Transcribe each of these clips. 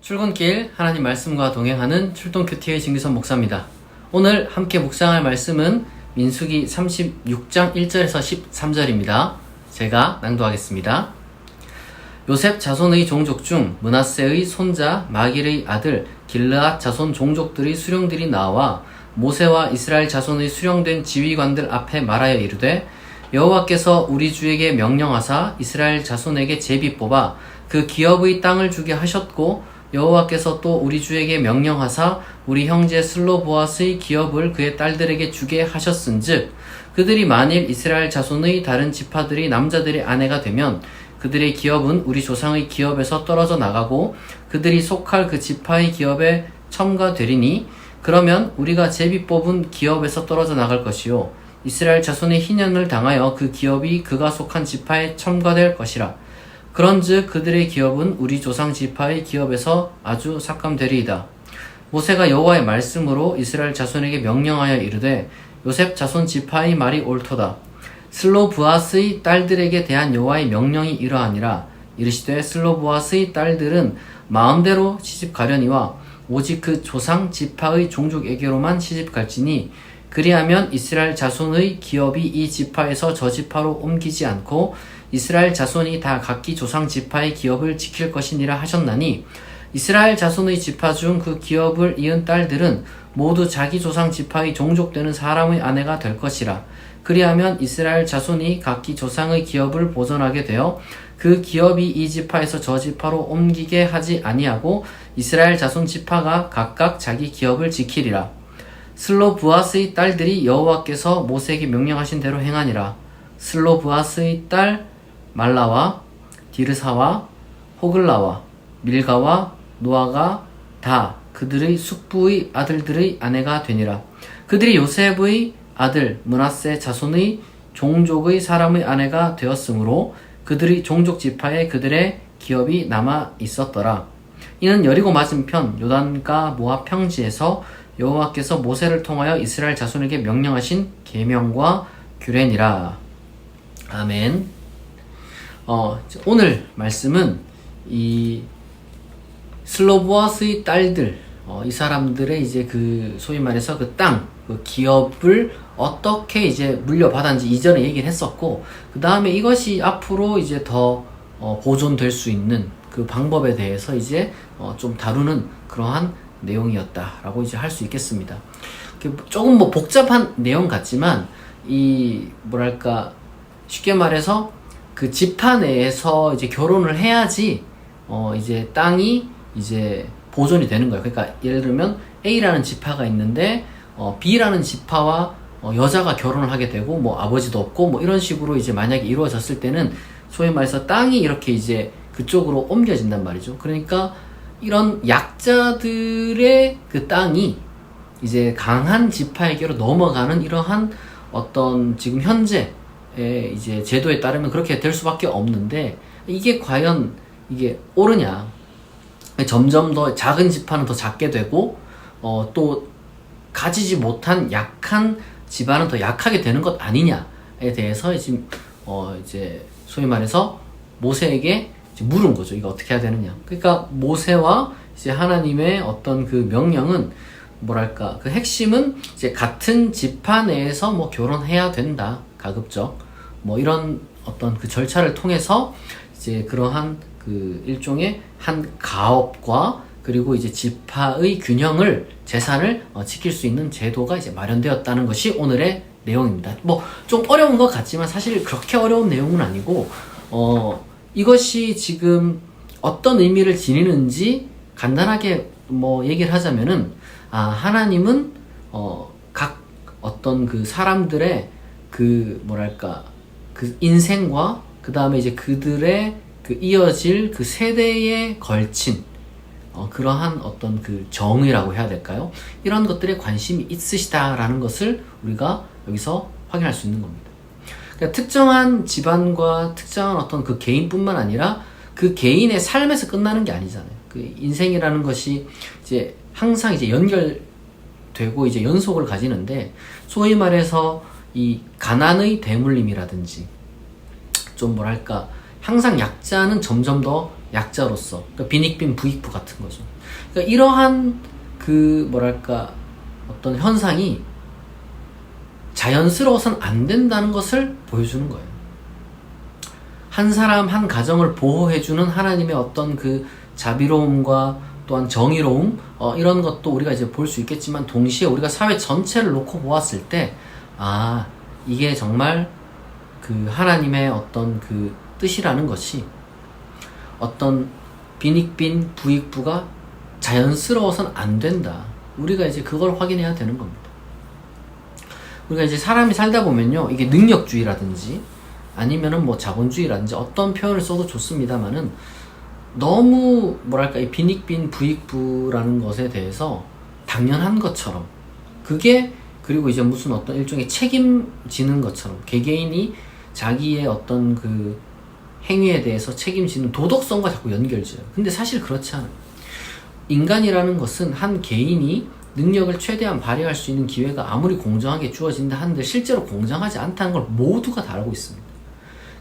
출근길 하나님 말씀과 동행하는 출동큐티의 진규선 목사입니다. 오늘 함께 묵상할 말씀은 민수기 36장 1절에서 13절입니다. 제가 낭독하겠습니다. 요셉 자손의 종족 중 므낫세의 손자 마길의 아들 길르앗 자손 종족들의 수령들이 나와 모세와 이스라엘 자손의 수령된 지휘관들 앞에 말하여 이르되, 여호와께서 우리 주에게 명령하사 이스라엘 자손에게 제비 뽑아 그 기업의 땅을 주게 하셨고, 여호와께서 또 우리 주에게 명령하사 우리 형제 슬로보앗의 기업을 그의 딸들에게 주게 하셨은즉, 그들이 만일 이스라엘 자손의 다른 지파들이 남자들의 아내가 되면 그들의 기업은 우리 조상의 기업에서 떨어져 나가고 그들이 속할 그 지파의 기업에 첨가되리니, 그러면 우리가 제비 뽑은 기업에서 떨어져 나갈 것이요 이스라엘 자손의 희년을 당하여 그 기업이 그가 속한 지파에 첨가될 것이라. 그런즉 그들의 기업은 우리 조상 지파의 기업에서 아주 삭감되리이다. 모세가 여호와의 말씀으로 이스라엘 자손에게 명령하여 이르되, 요셉 자손 지파의 말이 옳도다. 슬로브앗의 딸들에게 대한 여호와의 명령이 이러하니라. 이르시되, 슬로브앗의 딸들은 마음대로 시집가려니와 오직 그 조상 지파의 종족에게로만 시집갈지니, 그리하면 이스라엘 자손의 기업이 이 지파에서 저 지파로 옮기지 않고 이스라엘 자손이 다 각기 조상 지파의 기업을 지킬 것이니라 하셨나니, 이스라엘 자손의 지파 중 그 기업을 이은 딸들은 모두 자기 조상 지파의 종족되는 사람의 아내가 될 것이라. 그리하면 이스라엘 자손이 각기 조상의 기업을 보존하게 되어 그 기업이 이 지파에서 저 지파로 옮기게 하지 아니하고 이스라엘 자손 지파가 각각 자기 기업을 지키리라. 슬로브앗의 딸들이 여호와께서 모세에게 명령하신 대로 행하니라. 슬로브앗의 딸 말라와 디르사와 호글라와 밀가와 노아가 다 그들의 숙부의 아들들의 아내가 되니라. 그들이 요셉의 아들 므낫세 자손의 종족의 사람의 아내가 되었으므로 그들의 종족 지파에 그들의 기업이 남아 있었더라. 이는 여리고 맞은편 요단가 모압 평지에서 여호와께서 모세를 통하여 이스라엘 자손에게 명령하신 계명과 규례니라. 아멘. 오늘 말씀은 이 슬로보앗의 딸들, 이 사람들의 이제 그 소위 말해서 그 땅, 그 기업을 어떻게 이제 물려받았는지 이전에 얘기를 했었고, 그 다음에 이것이 앞으로 이제 더 보존될 수 있는 그 방법에 대해서 이제 좀 다루는 그러한 내용이었다라고 이제 할 수 있겠습니다. 조금 복잡한 내용 같지만, 이 뭐랄까 쉽게 말해서 그 지파 내에서 이제 결혼을 해야지 이제 땅이 이제 보존이 되는 거예요. 그러니까 예를 들면 A라는 지파가 있는데 B라는 지파와 여자가 결혼을 하게 되고 뭐 아버지도 없고 뭐 이런 식으로 이제 만약에 이루어졌을 때는 소위 말해서 땅이 이렇게 이제 그쪽으로 옮겨진단 말이죠. 그러니까 이런 약자들의 그 땅이 이제 강한 지파에게로 넘어가는 이러한 어떤 지금 현재 이제 제도에 따르면 그렇게 될 수밖에 없는데, 이게 과연 이게 옳으냐? 점점 더 작은 지파는 더 작게 되고 또 가지지 못한 약한 집안은 더 약하게 되는 것 아니냐에 대해서 지금 이제 소위 말해서 모세에게 이제 물은 거죠. 이거 어떻게 해야 되느냐? 그러니까 모세와 이제 하나님의 어떤 그 명령은 뭐랄까, 그 핵심은 이제 같은 지파 내에서 뭐 결혼해야 된다, 가급적 뭐 이런 어떤 그 절차를 통해서 이제 그러한 그 일종의 한 가업과 그리고 이제 지파의 균형을, 재산을 지킬 수 있는 제도가 이제 마련되었다는 것이 오늘의 내용입니다. 뭐 좀 어려운 것 같지만 사실 그렇게 어려운 내용은 아니고, 이것이 지금 어떤 의미를 지니는지 간단하게 뭐 얘기를 하자면은, 하나님은 각 어떤 그 사람들의 그 뭐랄까 그 인생과 그 다음에 이제 그들의 그 이어질 그 세대에 걸친 그러한 어떤 그 정의라고 해야 될까요? 이런 것들에 관심이 있으시다라는 것을 우리가 여기서 확인할 수 있는 겁니다. 그러니까 특정한 집안과 특정한 어떤 그 개인뿐만 아니라 그 개인의 삶에서 끝나는 게 아니잖아요. 그 인생이라는 것이 이제 항상 이제 연결되고 이제 연속을 가지는데, 소위 말해서 이 가난의 대물림이라든지 좀 뭐랄까 항상 약자는 점점 더 약자로서, 그러니까 빈익빈 부익부 같은 거죠. 그러니까 이러한 그 뭐랄까 어떤 현상이 자연스러워서는 안 된다는 것을 보여주는 거예요. 한 사람 한 가정을 보호해주는 하나님의 어떤 그 자비로움과 또한 정의로움, 이런 것도 우리가 이제 볼 수 있겠지만, 동시에 우리가 사회 전체를 놓고 보았을 때, 이게 정말 그 하나님의 어떤 그 뜻이라는 것이 어떤 빈익빈 부익부가 자연스러워서는 안 된다. 우리가 이제 그걸 확인해야 되는 겁니다. 우리가 이제 사람이 살다 보면요, 이게 능력주의라든지 아니면은 뭐 자본주의라든지 어떤 표현을 써도 좋습니다만은, 너무 뭐랄까 이 빈익빈 부익부라는 것에 대해서 당연한 것처럼, 그게 그리고 이제 무슨 어떤 일종의 책임지는 것처럼, 개개인이 자기의 어떤 그 행위에 대해서 책임지는 도덕성과 자꾸 연결지어요. 근데 사실 그렇지 않아요. 인간이라는 것은 한 개인이 능력을 최대한 발휘할 수 있는 기회가 아무리 공정하게 주어진다 하는데 실제로 공정하지 않다는 걸 모두가 다 알고 있습니다.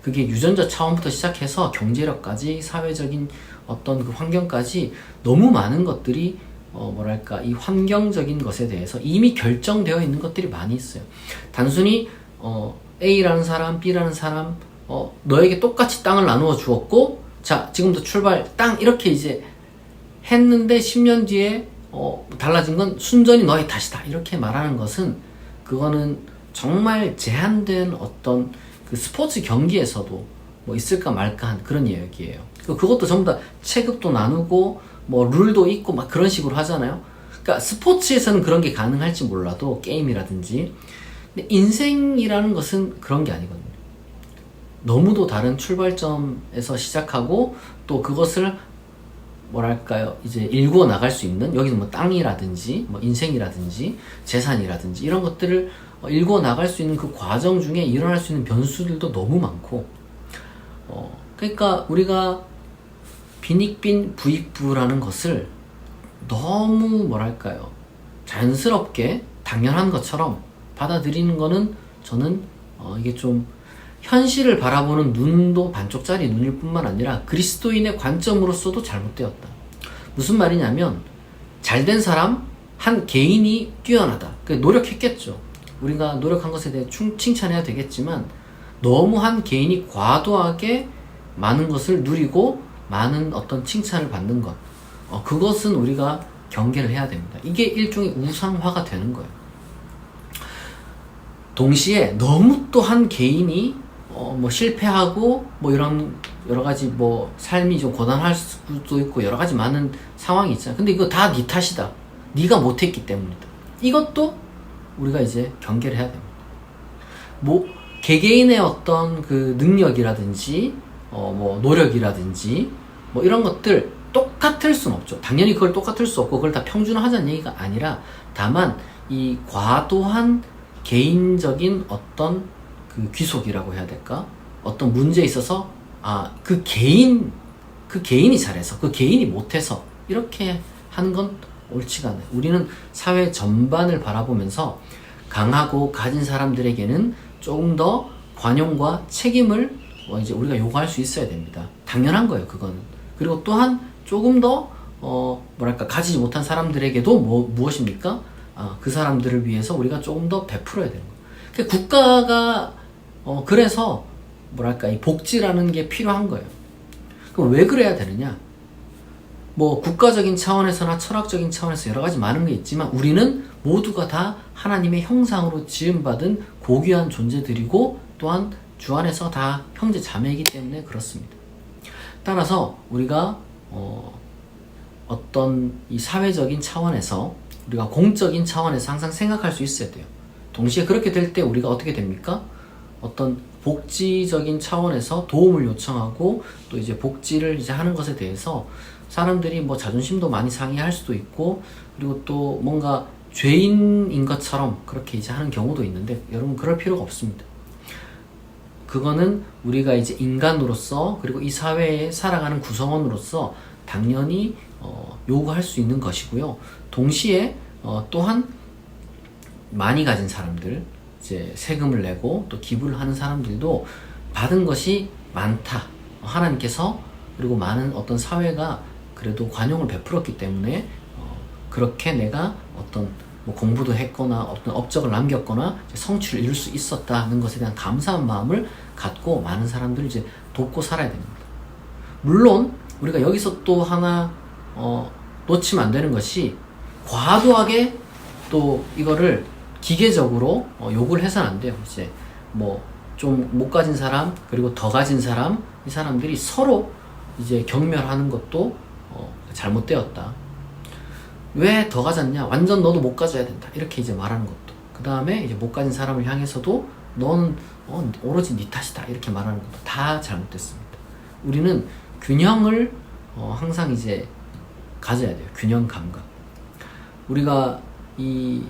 그게 유전자 차원부터 시작해서 경제력까지, 사회적인 어떤 그 환경까지 너무 많은 것들이 뭐랄까 이 환경적인 것에 대해서 이미 결정되어 있는 것들이 많이 있어요. 단순히 A라는 사람, B라는 사람 너에게 똑같이 땅을 나누어 주었고, 자 지금부터 출발 땅 이렇게 이제 했는데 10년 뒤에 달라진 건 순전히 너의 탓이다 이렇게 말하는 것은, 그거는 정말 제한된 어떤 그 스포츠 경기에서도 뭐 있을까 말까 한 그런 이야기예요. 그것도 전부 다 체급도 나누고 뭐 룰도 있고 막 그런 식으로 하잖아요. 그러니까 스포츠에서는 그런 게 가능할지 몰라도, 게임이라든지. 근데 인생이라는 것은 그런 게 아니거든요. 너무도 다른 출발점에서 시작하고, 또 그것을 뭐랄까요, 이제 일구어 나갈 수 있는, 여기는 뭐 땅이라든지 뭐 인생이라든지 재산이라든지 이런 것들을 일구어 나갈 수 있는 그 과정 중에 일어날 수 있는 변수들도 너무 많고, 그러니까 우리가 빈익빈 부익부라는 것을 너무 뭐랄까요, 자연스럽게 당연한 것처럼 받아들이는 거는, 저는 이게 좀 현실을 바라보는 눈도 반쪽짜리 눈일 뿐만 아니라 그리스도인의 관점으로서도 잘못되었다. 무슨 말이냐면, 잘된 사람 한 개인이 뛰어나다, 노력했겠죠. 우리가 노력한 것에 대해 칭찬해야 되겠지만, 너무 한 개인이 과도하게 많은 것을 누리고 많은 어떤 칭찬을 받는 것, 그것은 우리가 경계를 해야 됩니다. 이게 일종의 우상화가 되는 거예요. 동시에 너무 또 한 개인이 뭐 실패하고 뭐 이런 여러 가지 뭐 삶이 좀 고단할 수도 있고 여러 가지 많은 상황이 있잖아요. 근데 이거 다 네 탓이다, 네가 못했기 때문이다, 이것도 우리가 이제 경계를 해야 됩니다. 뭐 개개인의 어떤 그 능력이라든지 뭐 노력이라든지 뭐 이런 것들 똑같을 수는 없죠. 당연히 그걸 똑같을 수 없고 그걸 다 평준화하자는 얘기가 아니라, 다만 이 과도한 개인적인 어떤 그 귀속이라고 해야 될까? 어떤 문제에 있어서 그 개인이 잘해서 그 개인이 못해서 이렇게 하는 건 옳지가 않아요. 우리는 사회 전반을 바라보면서 강하고 가진 사람들에게는 조금 더 관용과 책임을 이제 우리가 요구할 수 있어야 됩니다. 당연한 거예요, 그거는. 그리고 또한 조금 더 뭐랄까 가지지 못한 사람들에게도 무엇입니까? 그 사람들을 위해서 우리가 조금 더 베풀어야 되는 거예요. 그러니까 국가가 그래서 뭐랄까 이 복지라는 게 필요한 거예요. 그럼 왜 그래야 되느냐? 뭐 국가적인 차원에서나 철학적인 차원에서 여러 가지 많은 게 있지만, 우리는 모두가 다 하나님의 형상으로 지음받은 고귀한 존재들이고, 또한 주 안에서 다 형제 자매이기 때문에 그렇습니다. 따라서 우리가 어떤 이 사회적인 차원에서, 우리가 공적인 차원에서 항상 생각할 수 있어야 돼요. 동시에 그렇게 될 때 우리가 어떻게 됩니까? 어떤 복지적인 차원에서 도움을 요청하고, 또 이제 복지를 이제 하는 것에 대해서 사람들이 뭐 자존심도 많이 상해할 수도 있고, 그리고 또 뭔가 죄인인 것처럼 그렇게 이제 하는 경우도 있는데, 여러분 그럴 필요가 없습니다. 그거는 우리가 이제 인간으로서, 그리고 이 사회에 살아가는 구성원으로서 당연히 요구할 수 있는 것이고요. 동시에 또한 많이 가진 사람들, 이제 세금을 내고 또 기부를 하는 사람들도 받은 것이 많다, 하나님께서 그리고 많은 어떤 사회가 그래도 관용을 베풀었기 때문에 그렇게 내가 어떤 뭐 공부도 했거나 어떤 업적을 남겼거나 성취를 이룰 수 있었다는 것에 대한 감사한 마음을 갖고 많은 사람들이 이제 돕고 살아야 됩니다. 물론 우리가 여기서 또 하나 놓치면 안 되는 것이 과도하게 또 이거를 기계적으로 요구를 해서는 안 돼요. 이제 뭐 좀 못 가진 사람 그리고 더 가진 사람 이 사람들이 서로 이제 경멸하는 것도 잘못되었다. 왜 더 가졌냐? 완전 너도 못 가져야 된다. 이렇게 이제 말하는 것도. 그 다음에 이제 못 가진 사람을 향해서도 넌 오로지 네 탓이다. 이렇게 말하는 것도 다 잘못됐습니다. 우리는 균형을 항상 이제 가져야 돼요. 균형 감각. 우리가 이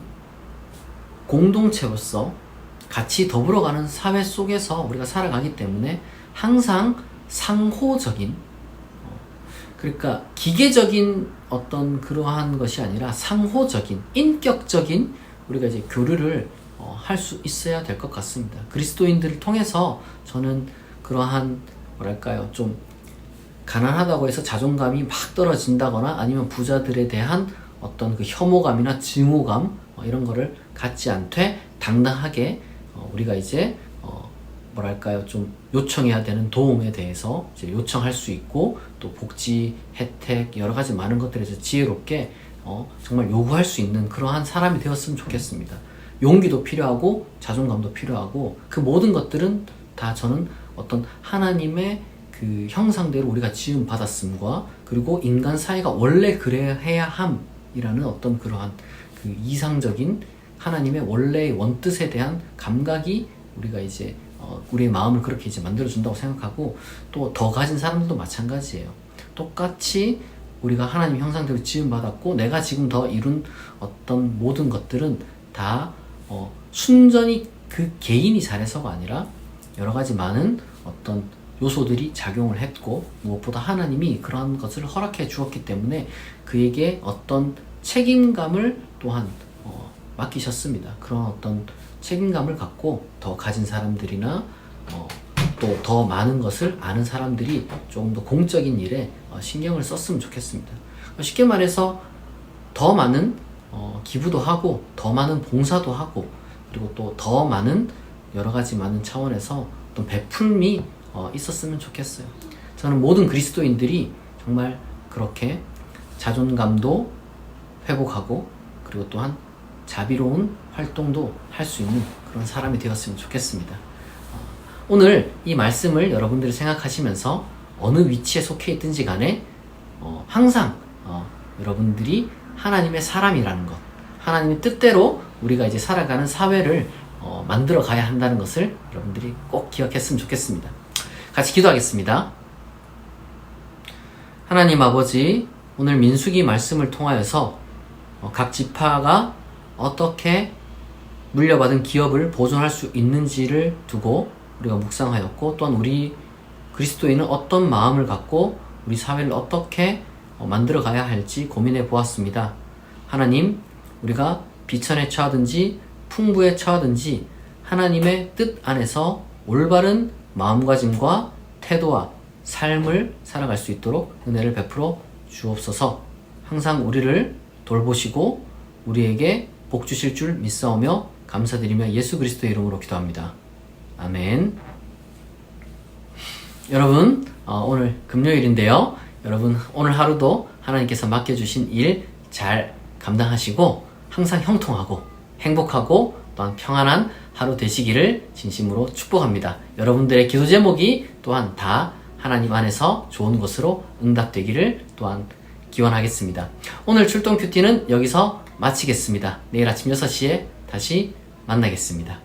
공동체로서 같이 더불어가는 사회 속에서 우리가 살아가기 때문에 항상 상호적인 그러니까 기계적인 어떤 그러한 것이 아니라 상호적인 인격적인 우리가 이제 교류를 할 수 있어야 될 것 같습니다. 그리스도인들을 통해서 저는 그러한 뭐랄까요 좀 가난하다고 해서 자존감이 막 떨어진다거나 아니면 부자들에 대한 어떤 그 혐오감이나 증오감 이런 거를 갖지 않되 당당하게 우리가 이제 뭐랄까요 좀 요청해야 되는 도움에 대해서 이제 요청할 수 있고 또 복지 혜택 여러 가지 많은 것들에서 지혜롭게 정말 요구할 수 있는 그러한 사람이 되었으면 좋겠습니다. 용기도 필요하고 자존감도 필요하고 그 모든 것들은 다 저는 어떤 하나님의 그 형상대로 우리가 지음 받았음과 그리고 인간 사회가 원래 그래야 함이라는 어떤 그러한 그 이상적인 하나님의 원래의 원뜻에 대한 감각이 우리가 이제 우리의 마음을 그렇게 이제 만들어준다고 생각하고 또 더 가진 사람들도 마찬가지예요. 똑같이 우리가 하나님 형상대로 지음받았고 내가 지금 더 이룬 어떤 모든 것들은 다 순전히 그 개인이 잘해서가 아니라 여러 가지 많은 어떤 요소들이 작용을 했고 무엇보다 하나님이 그러한 것을 허락해 주었기 때문에 그에게 어떤 책임감을 또한 맡기셨습니다. 그런 어떤 책임감을 갖고 더 가진 사람들이나 또 더 많은 것을 아는 사람들이 조금 더 공적인 일에 신경을 썼으면 좋겠습니다. 쉽게 말해서 더 많은 기부도 하고 더 많은 봉사도 하고 그리고 또 더 많은 여러 가지 많은 차원에서 또 베풀미 있었으면 좋겠어요. 저는 모든 그리스도인들이 정말 그렇게 자존감도 회복하고 그리고 또한 자비로운 활동도 할 수 있는 그런 사람이 되었으면 좋겠습니다. 오늘 이 말씀을 여러분들이 생각하시면서 어느 위치에 속해 있든지 간에 항상 여러분들이 하나님의 사람이라는 것, 하나님의 뜻대로 우리가 이제 살아가는 사회를 만들어 가야 한다는 것을 여러분들이 꼭 기억했으면 좋겠습니다. 같이 기도하겠습니다. 하나님 아버지, 오늘 민수기 말씀을 통하여서 각 지파가 어떻게 물려받은 기업을 보존할 수 있는지를 두고 우리가 묵상하였고 또한 우리 그리스도인은 어떤 마음을 갖고 우리 사회를 어떻게 만들어 가야 할지 고민해 보았습니다. 하나님, 우리가 비천에 처하든지 풍부에 처하든지 하나님의 뜻 안에서 올바른 마음가짐과 태도와 삶을 살아갈 수 있도록 은혜를 베풀어 주옵소서. 항상 우리를 돌보시고 우리에게 복 주실 줄 믿사오며 감사드리며 예수 그리스도의 이름으로 기도합니다. 아멘. 여러분, 오늘 금요일인데요. 여러분, 오늘 하루도 하나님께서 맡겨주신 일 잘 감당하시고 항상 형통하고 행복하고 또한 평안한 하루 되시기를 진심으로 축복합니다. 여러분들의 기도 제목이 또한 다 하나님 안에서 좋은 것으로 응답되기를 또한 기원하겠습니다. 오늘 출동 큐티는 여기서 마치겠습니다. 내일 아침 6시에 다시 만나겠습니다.